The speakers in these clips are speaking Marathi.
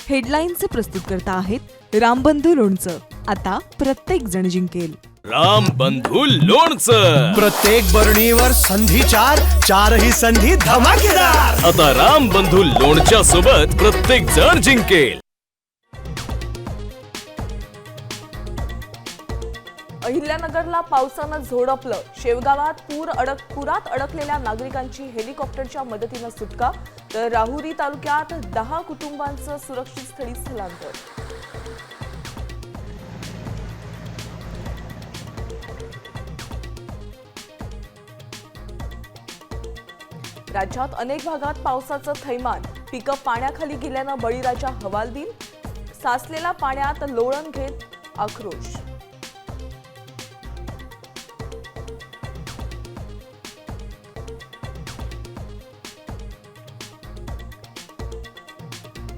हेडलाईनचे प्रस्तुत करता आहेत रामबंधू लोणचं. आता प्रत्येक जण जिंकेल. रामबंधू लोणचं. प्रत्येक बरणीवर संधी चारही संधी धमाकेदार. आता रामबंधू लोणच्या सोबत प्रत्येक जण जिंकेल. अहिल्यानगरला पावसानं झोडपलं. शेवगावात पुरात अडकलेल्या नागरिकांची हेलिकॉप्टरच्या मदतीनं सुटका, तर राहुरी तालुक्यात 10 कुटुंबांचं सुरक्षित स्थळी स्थलांतर. राज्यात अनेक भागात पावसाचं थैमान. पिकं पाण्याखाली गेल्यानं बळीराजा हवालदिल. साचलेल्या पाण्यात लोळण घेत आक्रोश.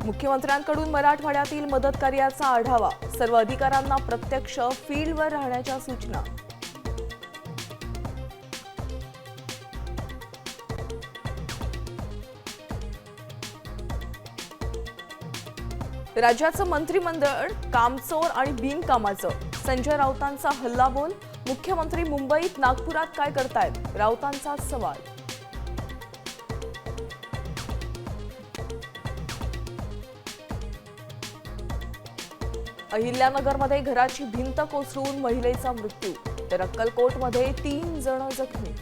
मुख्यमंत्र्यांकडून मराठवाड्यातील मदत कार्याचा आढावा. सर्व अधिकाऱ्यांना प्रत्यक्ष फील्डवर राहण्याच्या सूचना. राज्याचं मंत्रिमंडळ कामचोर आणि बिनकामाचं. संजय राऊतांचा हल्लाबोल. मुख्यमंत्री मुंबईत नागपुरात काय करतायत, राऊतांचा सवाल. अहिल्यानगरमध्ये घराची भिंत कोसळून महिलेचा मृत्यू, तर अक्कलकोटमध्ये 3 जण जखमी.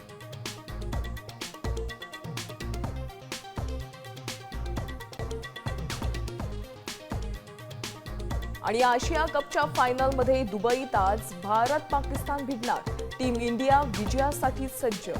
आणि आशिया कपच्या फायनलमध्ये दुबईत आज भारत पाकिस्तान भिडणार. टीम इंडिया विजयासाठी सज्ज.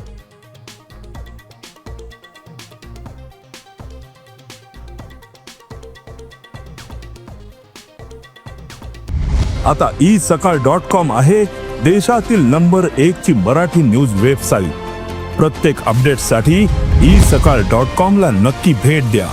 आता isakal.com आहे देशातील नंबर 1 ची मराठी न्यूज वेबसाईट. प्रत्येक अपडेटसाठी isakal.com ला नक्की भेट द्या.